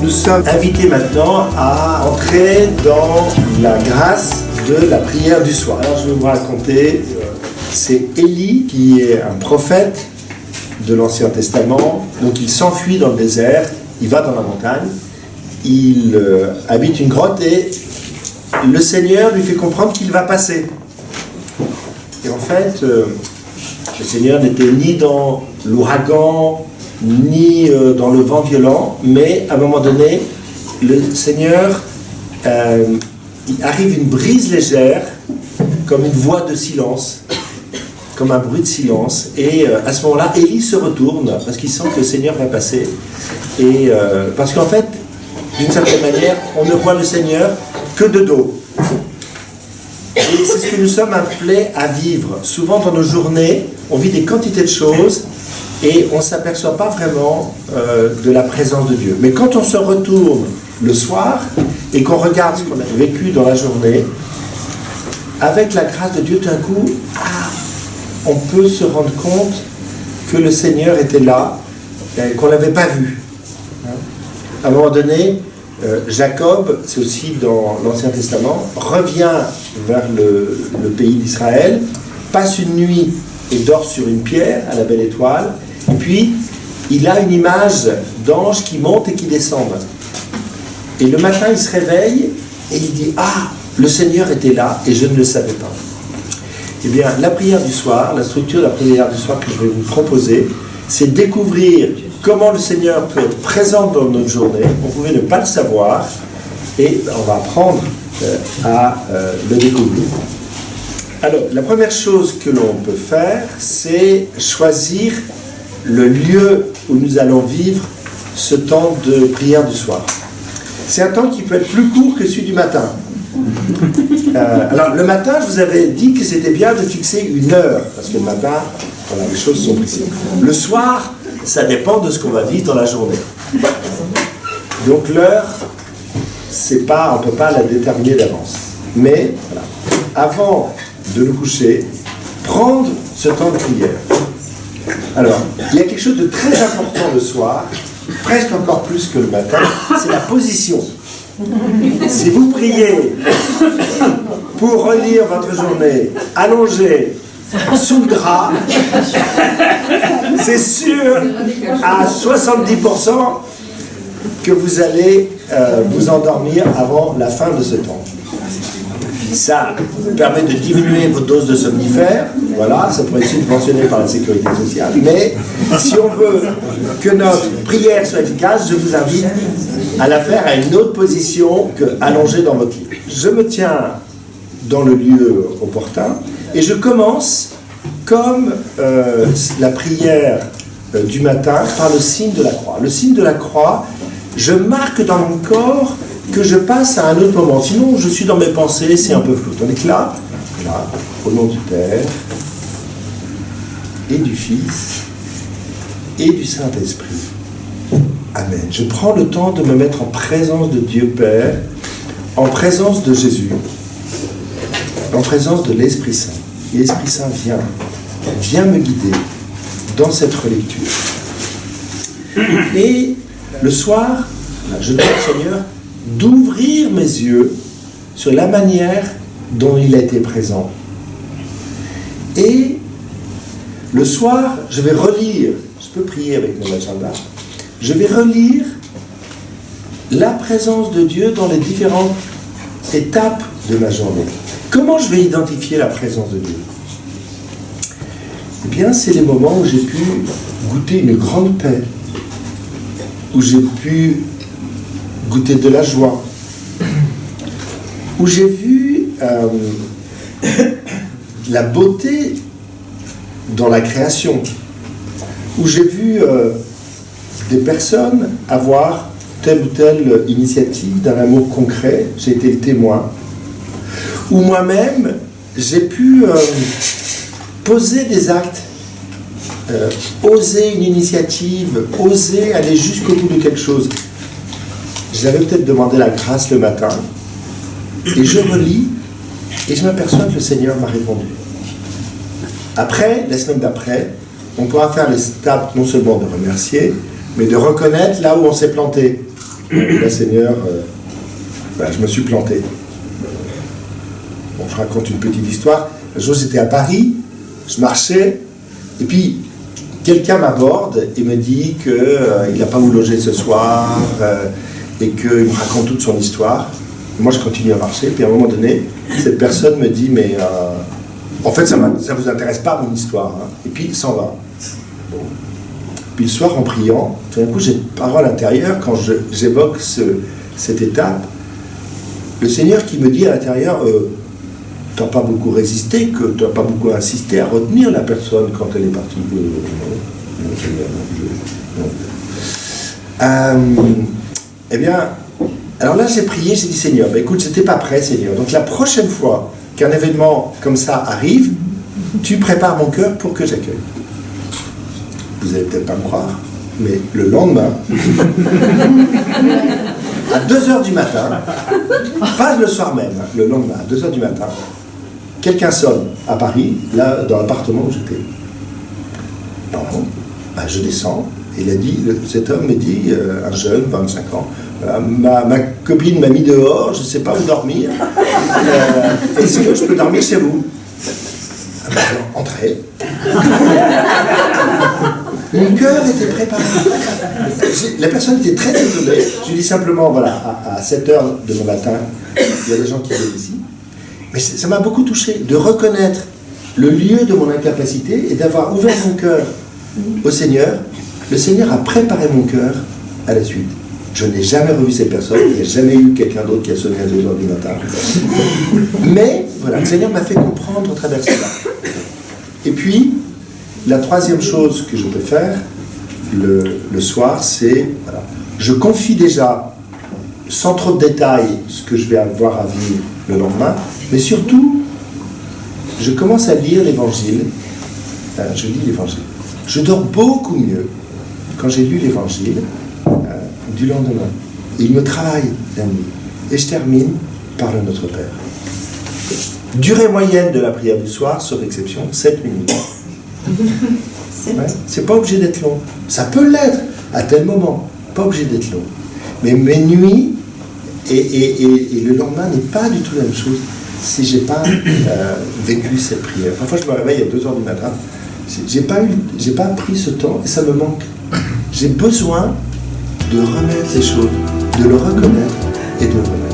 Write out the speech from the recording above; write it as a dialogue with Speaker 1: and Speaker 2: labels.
Speaker 1: Nous sommes invités maintenant à entrer dans la grâce de la prière du soir. Alors je vais vous raconter, c'est Élie qui est un prophète de l'Ancien Testament. Donc il s'enfuit dans le désert, il va dans la montagne, il habite une grotte et le Seigneur lui fait comprendre qu'il va passer. Et en fait, le Seigneur n'était ni dans l'ouragan, ni dans le vent violent, mais à un moment donné, le Seigneur, il arrive une brise légère, comme une voix de silence, comme un bruit de silence, et à ce moment-là, Élie se retourne, parce qu'il sent que le Seigneur va passer, et parce qu'en fait, d'une certaine manière, on ne voit le Seigneur que de dos. Et c'est ce que nous sommes appelés à vivre. Souvent dans nos journées, on vit des quantités de choses, et on ne s'aperçoit pas vraiment de la présence de Dieu. Mais quand on se retourne le soir et qu'on regarde ce qu'on a vécu dans la journée, avec la grâce de Dieu, tout d'un coup, on peut se rendre compte que le Seigneur était là, qu'on ne l'avait pas vu. À un moment donné, Jacob, c'est aussi dans l'Ancien Testament, revient vers le pays d'Israël, passe une nuit et dort sur une pierre à la belle étoile. Et puis, il a une image d'ange qui monte et qui descend. Et le matin, il se réveille et il dit « Ah, le Seigneur était là et je ne le savais pas. » Eh bien, la prière du soir, la structure de la prière du soir que je vais vous proposer, c'est découvrir comment le Seigneur peut être présent dans notre journée. On pouvait ne pas le savoir et on va apprendre à le découvrir. Alors, la première chose que l'on peut faire, c'est choisir le lieu où nous allons vivre ce temps de prière du soir. C'est un temps qui peut être plus court que celui du matin. Alors, le matin, je vous avais dit que c'était bien de fixer une heure, parce que le matin, voilà, les choses sont précises. Le soir, ça dépend de ce qu'on va vivre dans la journée. Donc, l'heure, c'est pas, on ne peut pas la déterminer d'avance. Mais, voilà, avant de nous coucher, prendre ce temps de prière. Alors, il y a quelque chose de très important le soir, presque encore plus que le matin, c'est la position. Si vous priez pour relire votre journée allongé sous le drap, c'est sûr à 70% que vous allez vous endormir avant la fin de ce temps. Ça permet de diminuer vos doses de somnifères, voilà, ça pourrait être subventionné par la sécurité sociale, mais si on veut que notre prière soit efficace, je vous invite à la faire à une autre position que allongée dans votre lit. Je me tiens dans le lieu opportun et je commence comme la prière du matin par le signe de la croix. Le signe de la croix, je marque dans mon corps que je passe à un autre moment. Sinon, je suis dans mes pensées, c'est un peu flou. Tandis que là, au nom du Père, et du Fils, et du Saint-Esprit. Amen. Je prends le temps de me mettre en présence de Dieu Père, en présence de Jésus, en présence de l'Esprit Saint. L'Esprit Saint vient me guider dans cette relecture. Et le soir, je demande au Seigneur d'ouvrir mes yeux sur la manière dont il a été présent. Et le soir, je vais relire, je peux prier avec mon agenda, je vais relire la présence de Dieu dans les différentes étapes de ma journée. Comment je vais identifier la présence de Dieu? Eh bien, c'est les moments où j'ai pu goûter une grande paix, où j'ai pu goûter de la joie, où j'ai vu la beauté dans la création, où j'ai vu des personnes avoir telle ou telle initiative d'un amour concret, j'ai été le témoin, où moi-même j'ai pu poser des actes, oser une initiative, oser aller jusqu'au bout de quelque chose. J'avais peut-être demandé la grâce le matin, et je relis, et je m'aperçois que le Seigneur m'a répondu. Après, la semaine d'après, on pourra faire les étapes non seulement de remercier, mais de reconnaître là où on s'est planté. Là, Seigneur, je me suis planté. Bon, je raconte une petite histoire. Un jour, j'étais à Paris, je marchais, et puis quelqu'un m'aborde et me dit qu'il n'a pas où loger ce soir, et qu'il me raconte toute son histoire. Et moi, je continue à marcher, puis à un moment donné, cette personne me dit, mais en fait, ça ne vous intéresse pas mon histoire, hein. Et puis il s'en va. Bon. Puis le soir, en priant, tout d'un coup, j'ai une parole intérieure, quand j'évoque cette étape, le Seigneur qui me dit à l'intérieur, tu n'as pas beaucoup résisté, que tu n'as pas beaucoup insisté à retenir la personne quand elle est partie. Non, Seigneur, non. Eh bien, alors là, j'ai prié, j'ai dit, Seigneur, écoute, j'étais pas prêt, Seigneur. Donc la prochaine fois qu'un événement comme ça arrive, tu prépares mon cœur pour que j'accueille. Vous n'allez peut-être pas me croire, mais le lendemain, à 2h du matin, pas le soir même, le lendemain, à 2h du matin, quelqu'un sonne à Paris, là, dans l'appartement où j'étais. Pardon, je descends, et cet homme me dit, un jeune, 25 ans, ma copine m'a mis dehors, je ne sais pas où dormir, est-ce que je peux dormir chez vous? Entrez. Mon cœur était préparé. La personne était très étonnée. Je lui dis simplement, voilà, à 7h de mon matin, il y a des gens qui viennent ici. Mais ça m'a beaucoup touché, de reconnaître le lieu de mon incapacité et d'avoir ouvert mon cœur au Seigneur. Le Seigneur a préparé mon cœur à la suite. Je n'ai jamais revu cette personne, il n'y a jamais eu quelqu'un d'autre qui a sonné à 2h du matin. Mais, voilà, le Seigneur m'a fait comprendre au travers de cela. Et puis, la troisième chose que je peux faire le soir, c'est, voilà, je confie déjà, sans trop de détails, ce que je vais avoir à vivre le lendemain, mais surtout, je commence à lire l'Évangile, je lis l'Évangile. Je dors beaucoup mieux quand j'ai lu l'Évangile du lendemain. Et il me travaille la nuit. Et je termine par le Notre Père. Durée moyenne de la prière du soir, sauf exception, 7 minutes. Ouais, c'est pas obligé d'être long. Ça peut l'être à tel moment, pas obligé d'être long. Mais mes nuits et le lendemain n'est pas du tout la même chose si j'ai pas vécu cette prière. Parfois je me réveille à 2h du matin, j'ai pas pris ce temps et ça me manque. J'ai besoin de remettre les choses, de le reconnaître et de le remettre.